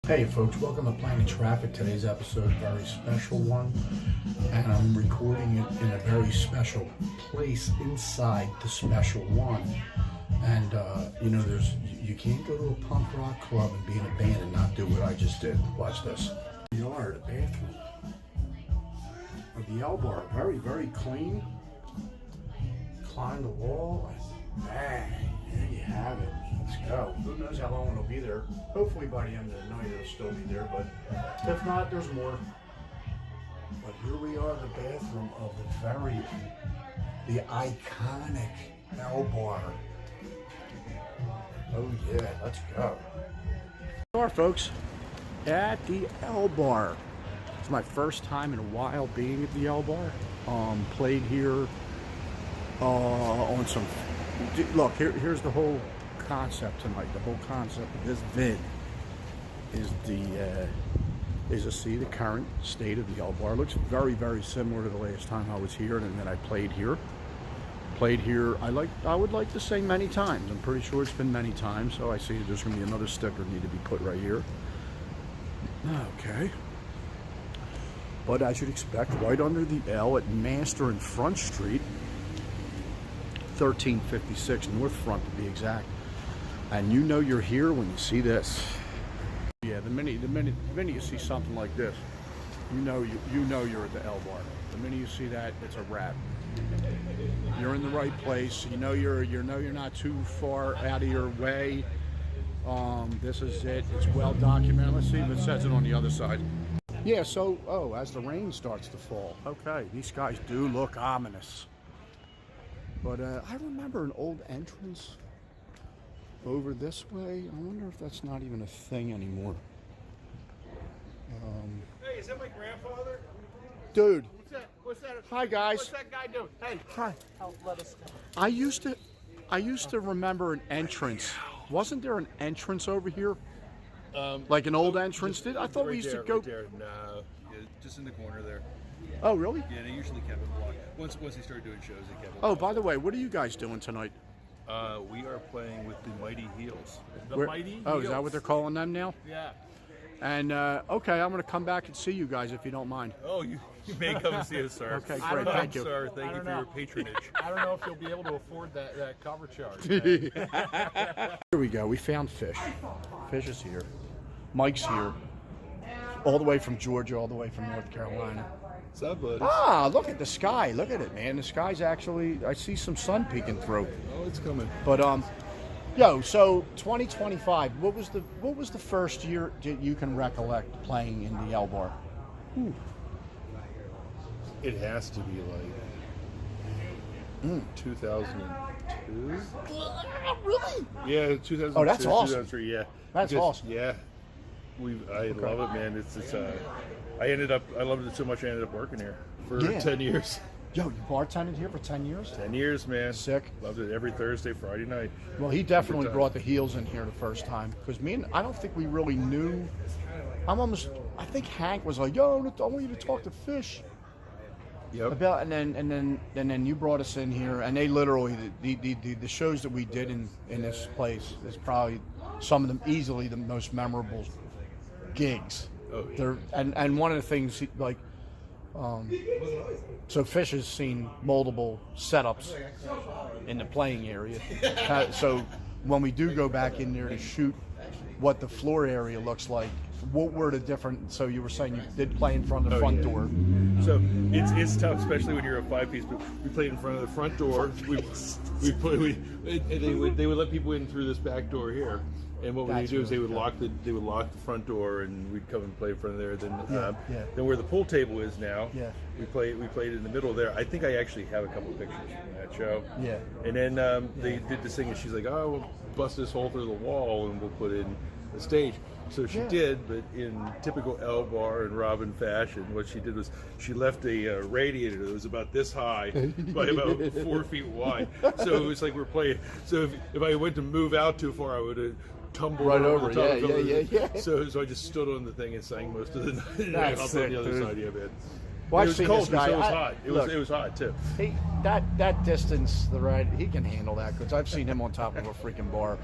Hey folks, welcome to Planet Traffic. Today's episode is a very special one, and I'm recording it in a very special place inside the special one. And you can't go to a punk rock club and be in a band and not do what I just did. Watch this. We are at the bathroom of the L Bar. Very, very clean. Climb the wall, and bang, there you have it. Let's go. Who knows how long it'll be there. Hopefully by the end of the night it'll still be there, but if not, there's more. But here we are, the bathroom of the iconic L Bar. Oh yeah, let's go. We are, folks, at the L Bar. It's my first time in a while being at the L Bar. Played here on some. Look, here's the whole concept tonight. The whole concept of this vid is to see the current state of the L Bar. It looks very, very similar to the last time I was here, and then I played here. I would like to say many times. I'm pretty sure it's been many times. So I see there's going to be another sticker need to be put right here. Okay. But as you'd expect, right under the L at Master and Front Street, 1356 North Front to be exact. And you know you're here when you see this. Yeah, the minute you see something like this, you know you're at the L Bar. The minute you see that, it's a wrap. You're in the right place. You know you're not too far out of your way. This is it. It's well documented. Let's see if it says it on the other side. Yeah. So as the rain starts to fall, okay, these guys do look ominous. But I remember an old entrance over this way. I wonder if that's not even a thing anymore. Hey, is that my grandfather? Dude. What's that? Hi, guys. What's that guy doing? Hey. Hi. Let us go. I used to remember an entrance. Wasn't there an entrance over here? Like an old entrance? I thought we used to go. Right there. No, just in the corner there. Oh, really? Yeah, they usually kept it blocked. Once they started doing shows, they kept it. Oh, by the way, what are you guys doing tonight? We are playing with the Mighty Heels. Mighty Heels. Is that what they're calling them now? Yeah. And okay, I'm going to come back and see you guys if you don't mind. Oh, you may come and see us, sir. Okay, great. Thank you. Sir, thank you for your patronage. I don't know if you'll be able to afford that cover charge. Here we go. We found Fish. Fish is here. Mike's here. All the way from Georgia, all the way from North Carolina. What's up, bud? Ah, look at the sky. Look at it, man. The sky's actually, I see some sun peeking through. Oh, it's coming. But so 2025. What was the first year that you can recollect playing in the L Bar? It has to be like 2002. Really? Yeah, 2002. Oh, that's awesome. 2003. Yeah. That's awesome. Yeah. I love it, man. I loved it so much I ended up working here for 10 years. Yo, you bartended here for 10 years? 10 years, man. Sick. Loved it every Thursday, Friday night. Well, he definitely brought the heels in here the first time. Because I don't think we really knew. I think Hank was like, yo, I want you to talk to Fish. Yep. And then you brought us in here, and they literally, the shows that we did in this place is probably some of them easily the most memorable gigs. Oh, yeah. And one of the things, so Fish has seen multiple setups in the playing area. So when we do go back in there to shoot what the floor area looks like, what were the different? So you were saying you did play in front of the front door. So it's tough, especially when you're a 5-piece. But we played in front of the front door. They would let people in through this back door here. And what they do is they would lock the front door, and we'd come and play in front of there. Then where the pool table is now, we played in the middle there. I think I actually have a couple of pictures from that show. Yeah. And then they did this thing, and she's like, "Oh, we'll bust this hole through the wall, and we'll put in a stage." So she did, but in typical L Bar and Robin fashion, what she did was she left a radiator that was about this high by about 4 feet wide. So it was like we're playing. So if I went to move out too far, I would have tumbled right over. The top Yeah. So I just stood on the thing and sang most of the night. That's on sick, the other dude. side, yeah, man. Well, it was cold, so it was hot. Look, It was hot too. That distance, he can handle that because I've seen him on top of a freaking bar.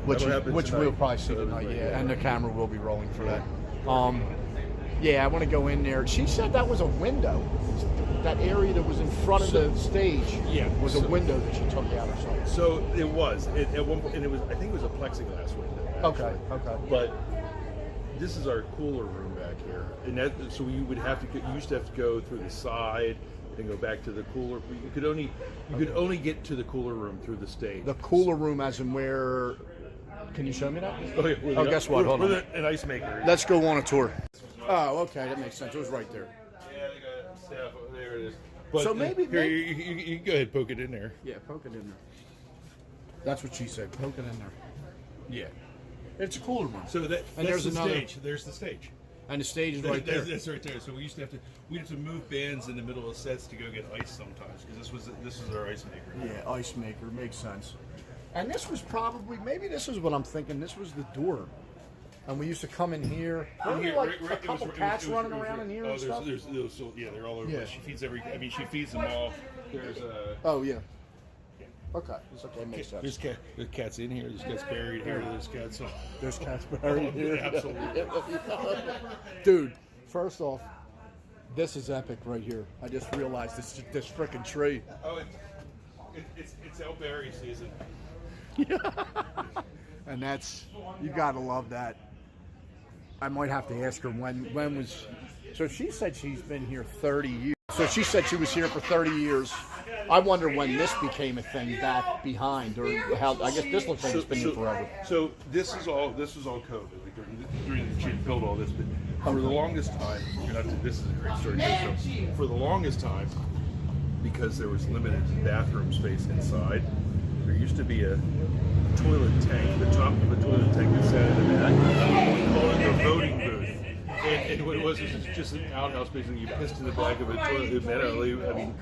which that'll happen we'll tonight. probably see tonight. Yeah, and the camera will be rolling for that. Yeah, I want to go in there. She said that was a window. That area that was in front of the stage was a window that she took out or something. So it was at one point, and it was, I think it was a plexiglass window. Actually. Okay. But this is our cooler room back here, and that, so you would have to you used to have to go through the side and go back to the cooler. You could only get to the cooler room through the stage. The cooler room, as in where? Can you show me that? Okay, Oh, guess what? Hold on. An ice maker. Let's go on a tour. Oh, okay, that makes sense. It was right there. Yeah, they got staff. There it is. But So maybe- here, you go ahead, poke it in there. Yeah, poke it in there. That's what she said. Poke it in there. Yeah, it's a cooler room. So that's there's the another- stage. There's the stage. And the stage is right there. That's right there. So we'd have to move bands in the middle of sets to go get ice sometimes because this was our ice maker. Yeah, ice maker makes sense. And this was probably maybe this is what I'm thinking. This was the door, and we used to come in here. Weren't there, like a couple cats running around in here and stuff? There's they're all over. Yeah. She feeds she feeds them all. There's Oh yeah. Okay, it's okay. Makes sense. there's cats in here. There's cats buried here. There's cats. There's cats buried here. Absolutely. Dude, first off, this is epic right here. I just realized this freaking tree. Oh, it's elberry season. And that's, you gotta love that. I might have to ask her when was, so she said she's been here 30 years. So she said she was here for 30 years. I wonder when this became a thing back behind, or how, I guess this looks like it's been here forever. So this was all COVID during the she built all this, but for the longest time, this is a great story. So for the longest time, because there was limited bathroom space inside, there used to be a toilet tank, the top of the toilet tank that sat in the back. We called it the voting booth. And what it was just an outhouse. Basically, you pissed in the back of a toilet. It meant, I mean,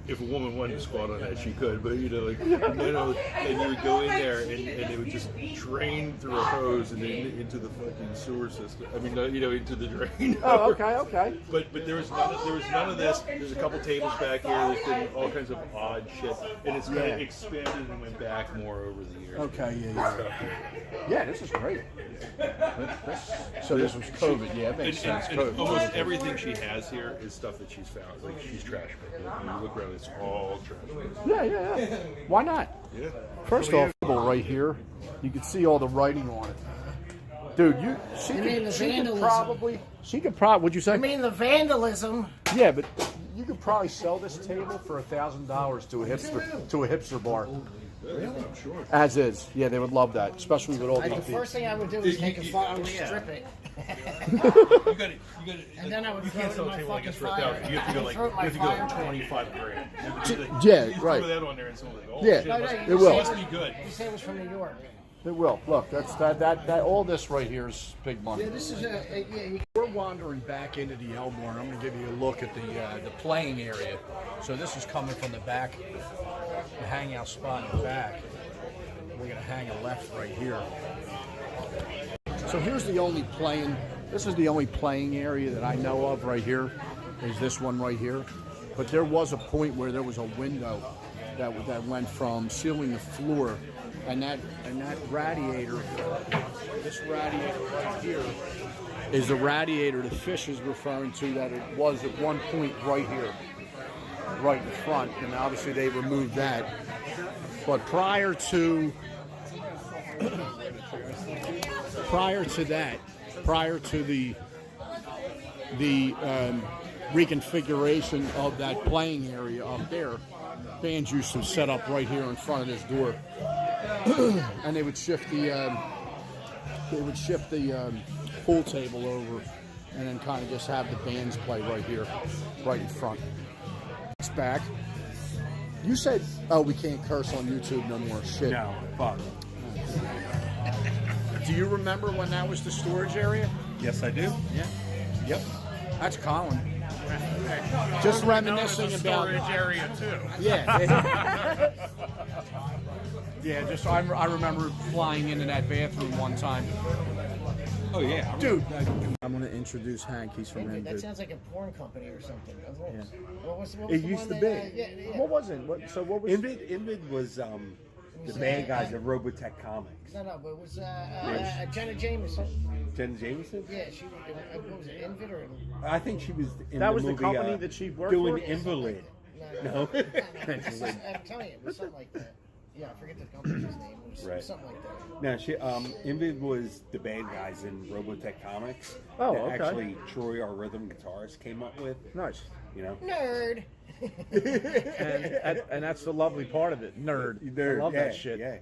if a woman wanted to squat on that, she could. But and you would go in there, and it would just drain through a hose and then into the fucking sewer system. I mean, into the drain. Oh, okay. But there was none of this. There's a couple tables back here. There's been all kinds of odd shit, and it's kind of expanded and went back more over the years. Okay, yeah, this is great. So this was COVID, yeah, it makes sense. And COVID. almost everything she has here is stuff that she's found. Like she's trash picked. When you look around, it's all trash. Yeah. Why not? Yeah. First off, right here, you can see all the writing on it. Dude, she could probably, what'd you say? I mean the vandalism. Yeah, but you could probably sell this table for $1,000 to a hipster bar. Really? I'm sure. As is. Yeah, they would love that, especially with all The the first thing I would do is take a photo, I would strip it, You got it. and then I would You throw can't it sell in a my table like fucking this for fire. $1,000. You have to go I'd throw it in my fire pit. 25 grand. Yeah, You right. throw that on there and someone's like, oh Yeah. shit, No, It you will. say must be good. You say it was from New York. It will. Look, that all this right here is big money. Yeah, this is We're wandering back into the L Barn. I'm going to give you a look at the playing area. So this is coming from the back, the hangout spot in the back. We're going to hang a left right here. So here's the only playing. This is the only playing area that I know of right here. Is this one right here? But there was a point where there was a window that went from ceiling to floor, and that radiator. This radiator right here is the radiator the Fish is referring to, that it was at one point right here, right in front, and obviously they removed that. But prior to the reconfiguration of that playing area up there, bands used to set up right here in front of this door, and they would shift the pool table over, and then kind of just have the bands play right here, right in front. It's back. You said, "Oh, we can't curse on YouTube no more." Shit. No, fuck. Do you remember when that was the storage area? Yes, I do. Yeah. Yep. That's Colin. Just reminiscing about storage area too. Yeah. Yeah. Just I remember flying into that bathroom one time. Oh yeah, Dude, I'm gonna introduce Hank. He's from That Invid. sounds like a porn company or something. What was It the used one to that, be. yeah. What was it? What was? Invid was was, the bad guys at Robotech Comics. No, but it was Jenna Jameson. Jen Jameson? Yeah, she what was it, Invid or? I think she was in That the was the movie, company that she worked doing for? Invalid. No. No. I'm telling you, it was something like that. Yeah, I forget the company's name. It was Right. something like that. No, she Invid was the bad guys in Robotech Comics. Oh, that okay. Actually, Troy, our rhythm guitarist, came up with. Nice. You know. Nerd. And that's the lovely part of it. Nerd. I love that shit. Yeah.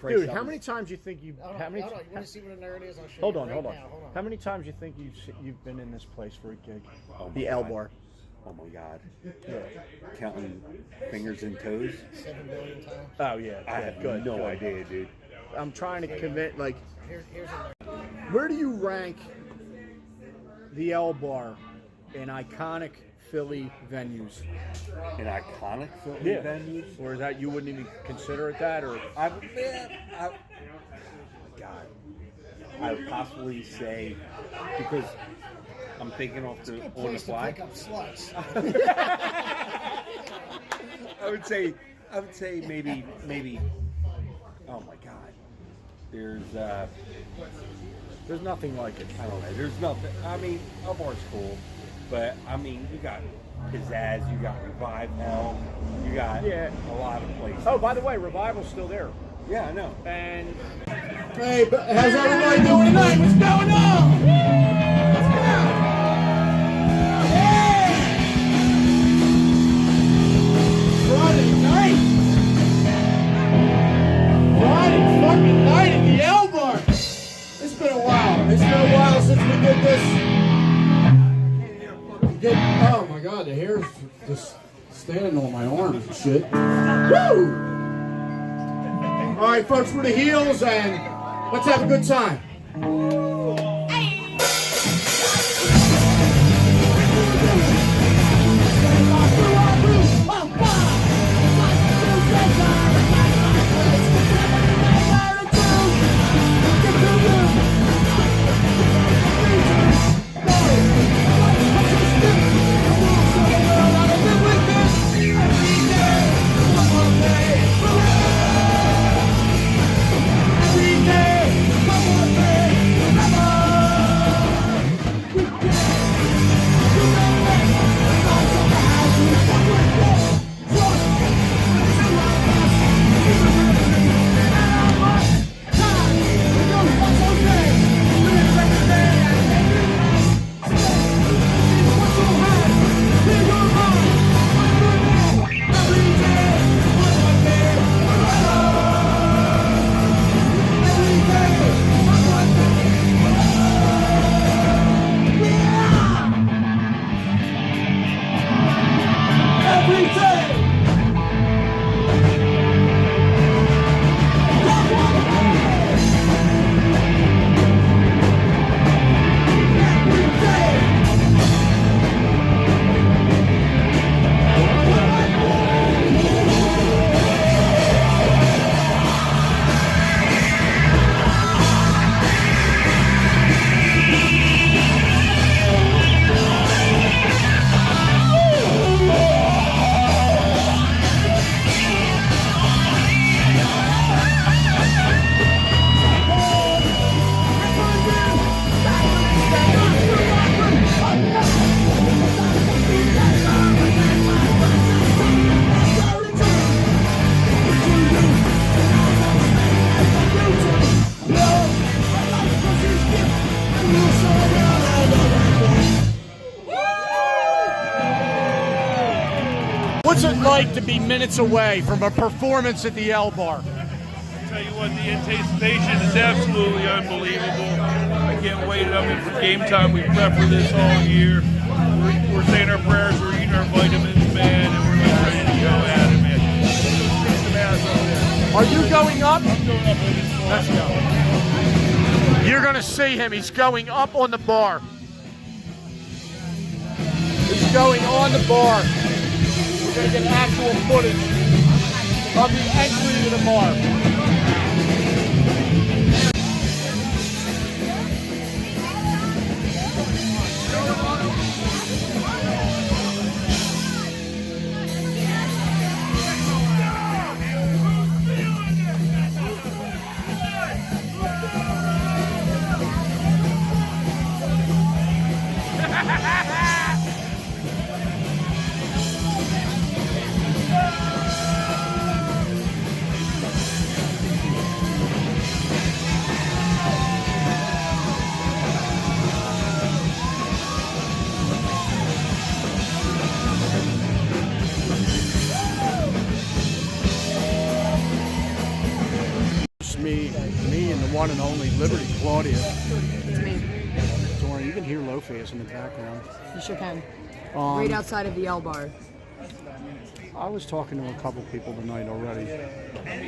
Dude, how many times you think you? Hold How on, many? hold on. You want to see what a nerd is? I'll show Hold you on, right hold on. now. Hold on. How many times you think you've been in this place for a gig? Oh The my L God. Bar. Oh my God. Counting fingers and toes. 7 billion times. Oh yeah. I have no idea, dude. I'm trying to commit. Like, Here's a nerd. where do you rank the L Bar in iconic Philly venues? An iconic Philly Yeah. venues. Or is that you wouldn't even consider it that? Or I God, I would possibly say because I'm thinking off the Good on the place to fly. pick up sluts. I would say maybe. Oh my God, there's there's nothing like it. I don't know. There's nothing. I mean, El Bar's cool, but I mean, you got Pizzazz, you got Revive Hell, you got Yeah. a lot of places. Oh, by the way, Revival's still there. Yeah, I know. And Hey, but how's everybody doing tonight? What's going on? Friday night! Friday fucking night at the L Bar! It's been a while. It's been a while since we did this. Oh my God, the hair's just standing on my arms and shit. Woo! All right, folks, we're the Heels, and let's have a good time. what's it like to be minutes away from a performance at the L Bar? Tell you what, the anticipation is absolutely unbelievable. I can't wait up for game time. We've prepped for this all year. We're saying our prayers, we're eating our vitamins, man, and we're like ready to go at it, man. Let's kick some ass up there. Are you going up? I'm going up with this one. Let's go. You're gonna see him. He's going up on the bar. He's going on the bar. We're gonna get actual footage of the entry to the bar. one and only Liberty Claudia. It's me. Dorian, you can hear Low-Face in the background. You sure can. Right outside of the L Bar. I was talking to a couple people tonight already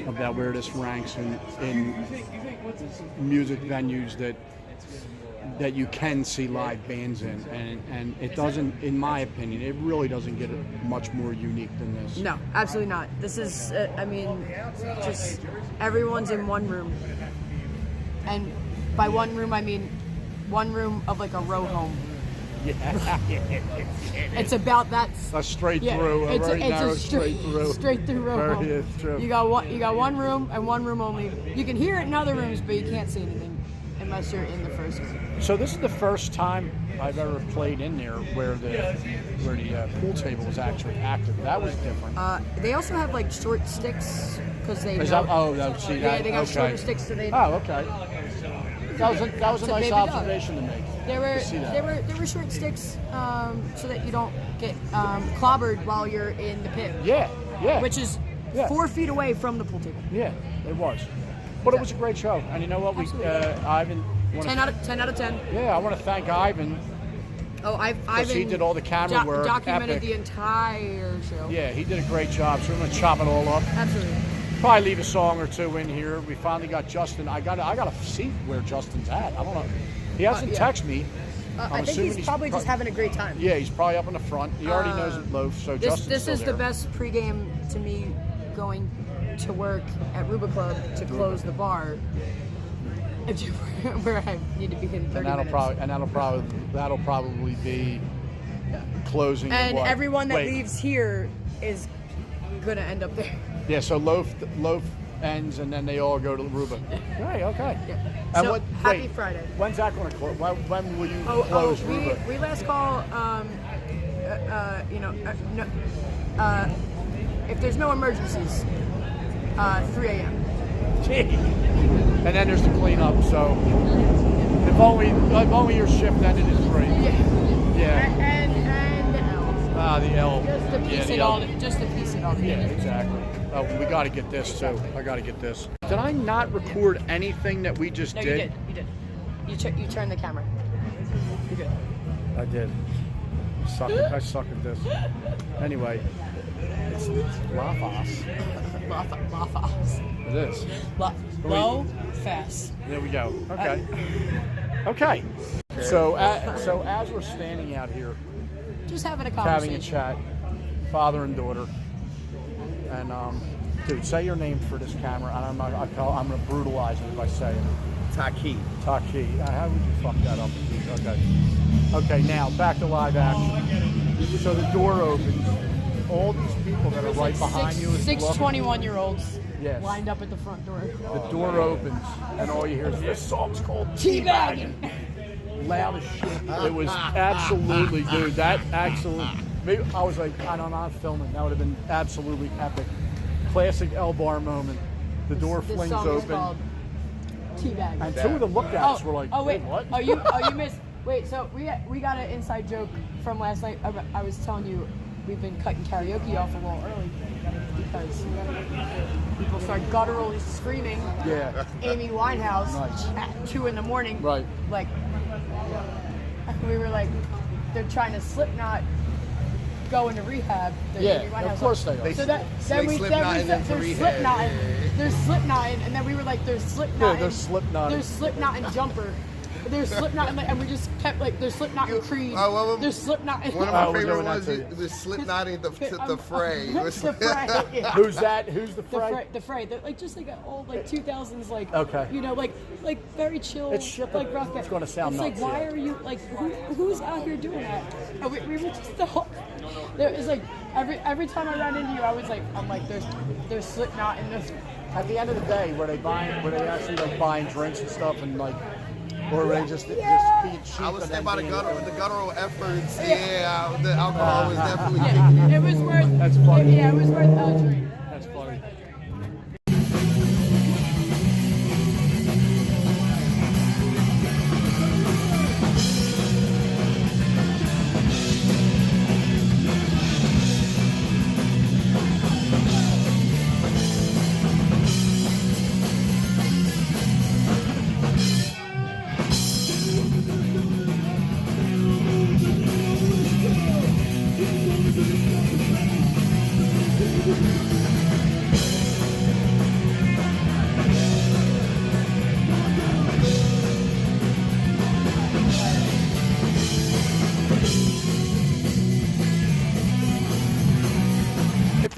about where this ranks in music venues that you can see live bands in, and it doesn't, in my opinion, it really doesn't get much more unique than this. No, absolutely not. This is, I mean, just everyone's in one room. And by one room, I mean one room of like a row home. Yeah. It's about that. A straight Yeah, through, a it's very a narrow straight through. straight through row Very- home. it's true. You got one room and one room only. You can hear it in other rooms, but you can't see anything unless you're in the first room. So this is the first time I've ever played in there where the pool table was actually active. That was different. They also have like short sticks because they. Is know- that, oh, that, see that? Yeah, they got okay. shorter sticks so they. Oh, okay. That was a So nice baby dog. observation to make. To see that. There were short sticks so that you don't get clobbered while you're in the pit. Yeah, yeah. Which is Yeah. 4 feet away from the pool table. Yeah, it was. But it was a great show. And you know what? Absolutely. Ivan. 10 out of 10. Yeah, I want to thank Ivan. Oh, Because he did all the camera work. Documented Epic. the entire show. Yeah, he did a great job. So we're gonna chop it all up. Absolutely. Probably leave a song or two in here. We finally got Justin. I gotta see where Justin's at. I don't know. He hasn't yeah. texted me. I'm I think assuming he's probably just having a great time. Yeah, he's probably up in the front. He already knows it loaf, so Justin's This still is there. the best pregame to me going to work at Ruba Club to close the bar. Where I need to be in 30 And that'll probably be closing. And what? everyone that Wait. leaves here is gonna end up there. Yeah, so loaf ends and then they all go to Ruba. Right, okay. Yeah. And So, what? happy wait, Friday. When's that going to close? When will you Oh, close Ruba? we last call. If there's no emergencies, 3 a.m. And then there's the cleanup. So if only your shift ended at 3. Yeah. And the L. The L. Just to piece the it L. all. Just to piece it all together. Yeah, exactly. Oh, we got to get this too. I got to get this. Did I not record anything that we just No, did? you did. You turned the camera. You did. I did. I suck at this. Anyway, it's Lafas. Lafas. It is. Low, fast. There we go. Okay. Okay. So as we're standing out here, Just having a having conversation. a chat, father and daughter, and dude, say your name for this camera. And I'm gonna brutalize it if I say it. Taki. Taki. How would you fuck that up? Okay. Okay. Now back to live action. So the door opens. All these people that are right behind you. Is Six looking. 21-year-olds Yes. lined up at the front door. The door opens, and all you hear is this song's called Teabagging. Loud as shit. It was absolutely, dude. That absolutely. Maybe I was like, I don't know, I'm filming. That would have been absolutely epic. Classic L Bar moment. The door This flings song is open, called Teabagging. and two of the lookouts were like, oh wait, what? oh you missed. Wait, so we got an inside joke from last night. I was telling you we've been cutting karaoke off a little early because people start gutturally screaming Yeah. Amy Winehouse Nice. at 2 in the morning. Right. Like we were like, they're trying to Slipknot go into rehab. The Yeah, Amy Winehouse of course song. they are. So that then we said there's Slipknot. There's Slipknot, and then we were like, there's Slipknot. Yeah, there's Slipknot. There's Slipknot and Jumper. There's Slipknot and we just kept like there's Slipknot and Creed. There's Slipknot and One of Oh, my we're favorite doing that ones too. was Slipknotting the Fray. the Fray. Yeah. Who's that? Who's the Fray? The Fray. They're like just like an old like 2000s like Okay. you know like very chill. It's shit, but like rock it's gonna sound It's nuts, like why yeah. are you like who's out here doing that? And we were just the whole. There was like every time I ran into you, I was like I'm like there's Slipknot and there's. At the end of the day, were they actually like buying drinks and stuff and like, or were they just being cheap? I was and saying then about the being- guttural efforts. Yeah, the alcohol was definitely kicking Yeah, in. it was worth. That's funny. Yeah, it was worth a drink. That's funny.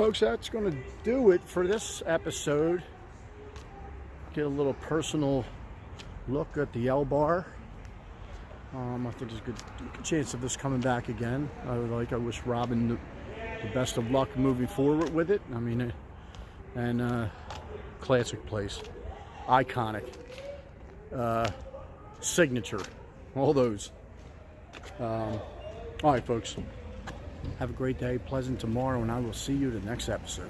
folks, that's going to do it for this episode. Get a little personal look at the L Bar. I think there's a good chance of this coming back again. I wish Robin the best of luck moving forward with it. I mean, classic place, iconic, signature, all those. All right, folks. Have a great day, pleasant tomorrow, and I will see you the next episode.